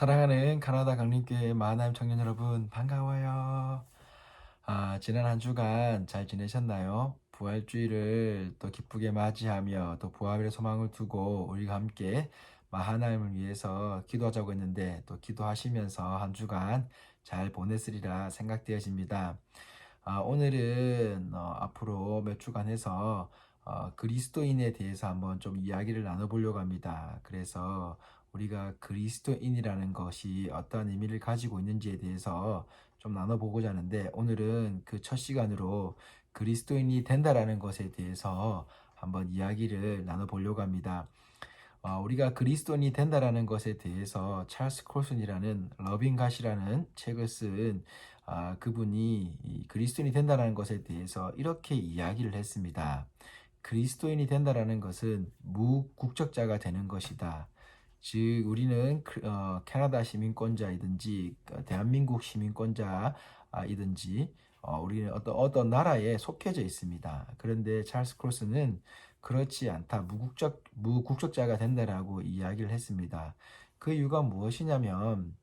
사랑하는 가나다 강림교회 마하나임 청년 여러분 반가워요. 지난 한 주간 잘 지내셨나요? 부활주일을 또 기쁘게 맞이하며 또 부활의 소망을 두고 우리가 함께 마하나임을 위해서 기도하자고 했는데 또 기도하시면서 한 주간 잘 보냈으리라 생각되어집니다. 오늘은 앞으로 몇 주간 해서 그리스도인에 대해서 한번 좀 이야기를 나눠보려고 합니다. 그래서 우리가 그리스도인이라는 것이 어떠한 의미를 가지고 있는지에 대해서 좀 나눠보고자 하는데, 오늘은 그 첫 시간으로 그리스도인이 된다라는 것에 대해서 한번 이야기를 나눠보려고 합니다. 우리가 그리스도인이 된다라는 것에 대해서 찰스 콜슨이라는 러빙 갓이라는 책을 쓴 그분이 이 그리스도인이 된다라는 것에 대해서 이렇게 이야기를 했습니다. 그리스도인이 된다라는 것은 무국적자가 되는 것이다. 즉 우리는 캐나다 시민권자이든지 대한민국 시민권자이든지 우리는 어떤 나라에 속해져 있습니다. 그런데 찰스 콜슨은 그렇지 않다. 무국적자가 된다라고 이야기를 했습니다. 그 이유가 무엇이냐면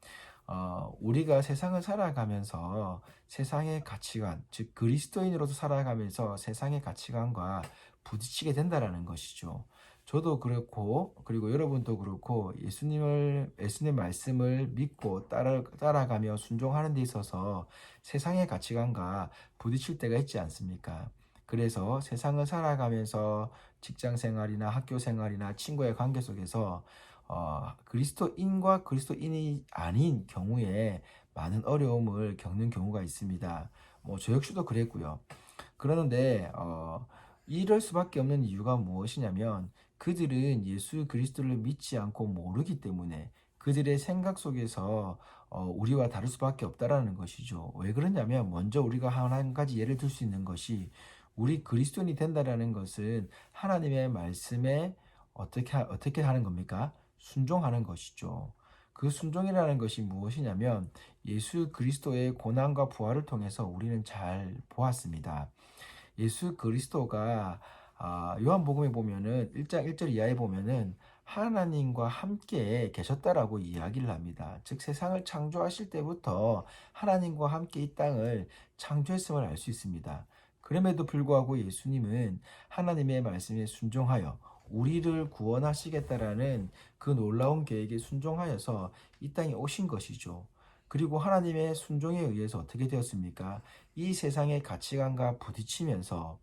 우리가 세상을 살아가면서 세상의 가치관, 즉 그리스도인으로서 살아가면서 세상의 가치관과 부딪히게 된다라는 것이죠. 저도 그렇고 그리고 여러분도 그렇고 예수님 말씀을 믿고 따라가며 순종하는 데 있어서 세상의 가치관과 부딪힐 때가 있지 않습니까? 그래서 세상을 살아가면서 직장 생활이나 학교 생활이나 친구의 관계 속에서 그리스도인과 그리스도인이 아닌 경우에 많은 어려움을 겪는 경우가 있습니다. 뭐 저 역시도 그랬고요. 그러는데 이럴 수밖에 없는 이유가 무엇이냐면 그들은 예수 그리스도를 믿지 않고 모르기 때문에 그들의 생각 속에서 우리와 다를 수밖에 없다라는 것이죠. 왜 그러냐면 먼저 우리가 한 가지 예를 들 수 있는 것이, 우리 그리스도인이 된다라는 것은 하나님의 말씀에 어떻게 하는 겁니까? 순종하는 것이죠. 그 순종이라는 것이 무엇이냐면 예수 그리스도의 고난과 부활을 통해서 우리는 잘 보았습니다. 예수 그리스도가 요한복음에 보면은 1장 1절 이하에 보면은 하나님과 함께 계셨다라고 이야기를 합니다. 즉 세상을 창조하실 때부터 하나님과 함께 이 땅을 창조했음을 알 수 있습니다. 그럼에도 불구하고 예수님은 하나님의 말씀에 순종하여 우리를 구원하시겠다라는 그 놀라운 계획에 순종하여서 이 땅에 오신 것이죠. 그리고 하나님의 순종에 의해서 어떻게 되었습니까? 이 세상의 가치관과 부딪히면서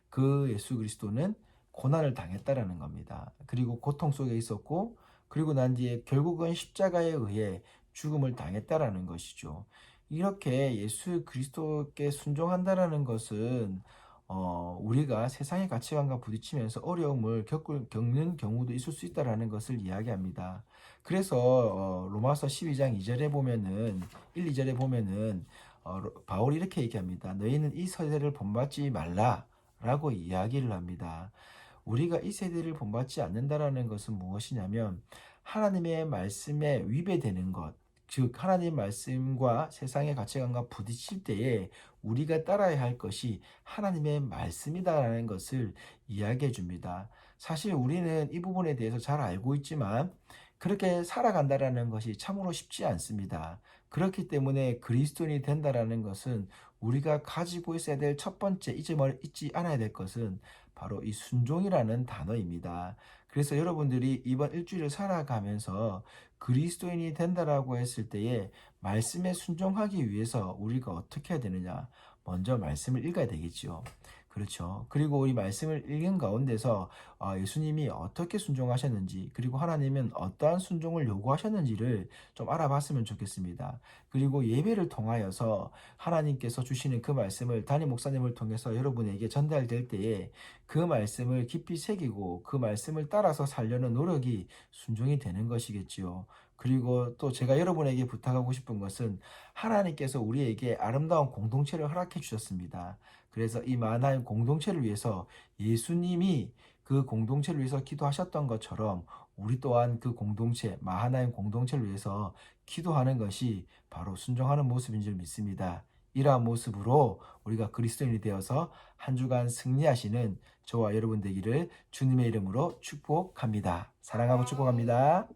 그 예수 그리스도는 고난을 당했다라는 겁니다. 그리고 고통 속에 있었고, 그리고 난 뒤에 결국은 십자가에 의해 죽음을 당했다라는 것이죠. 이렇게 예수 그리스도께 순종한다라는 것은 우리가 세상의 가치관과 부딪히면서 어려움을 겪는 경우도 있을 수 있다라는 것을 이야기합니다. 그래서 로마서 12장 2절에 보면은 1, 2절에 보면은 바울이 이렇게 얘기합니다. 너희는 이 세대를 본받지 말라라고 이야기를 합니다. 우리가 이 세대를 본받지 않는다라는 것은 무엇이냐면 하나님의 말씀에 위배되는 것, 즉 하나님 말씀과 세상의 가치관과 부딪힐 때에 우리가 따라야 할 것이 하나님의 말씀이다라는 것을 이야기해 줍니다. 사실 우리는 이 부분에 대해서 잘 알고 있지만 그렇게 살아간다라는 것이 참으로 쉽지 않습니다. 그렇기 때문에 그리스도인이 된다라는 것은 우리가 가지고 있어야 될 첫 번째 잊지 않아야 될 것은 바로 이 순종이라는 단어입니다. 그래서 여러분들이 이번 일주일을 살아가면서 그리스도인이 된다라고 했을 때에 말씀에 순종하기 위해서 우리가 어떻게 해야 되느냐? 먼저 말씀을 읽어야 되겠죠. 그렇죠. 그리고 우리 말씀을 읽은 가운데서 예수님이 어떻게 순종하셨는지, 그리고 하나님은 어떠한 순종을 요구하셨는지를 좀 알아봤으면 좋겠습니다. 그리고 예배를 통하여서 하나님께서 주시는 그 말씀을 담임 목사님을 통해서 여러분에게 전달될 때에 그 말씀을 깊이 새기고 그 말씀을 따라서 살려는 노력이 순종이 되는 것이겠지요. 그리고 또 제가 여러분에게 부탁하고 싶은 것은, 하나님께서 우리에게 아름다운 공동체를 허락해 주셨습니다. 그래서 이 마하나임 공동체를 위해서 예수님이 그 공동체를 위해서 기도하셨던 것처럼 우리 또한 그 공동체, 마하나임 공동체를 위해서 기도하는 것이 바로 순종하는 모습인 줄 믿습니다. 이러한 모습으로 우리가 그리스도인이 되어서 한 주간 승리하시는 저와 여러분 되기를 주님의 이름으로 축복합니다. 사랑하고 축복합니다.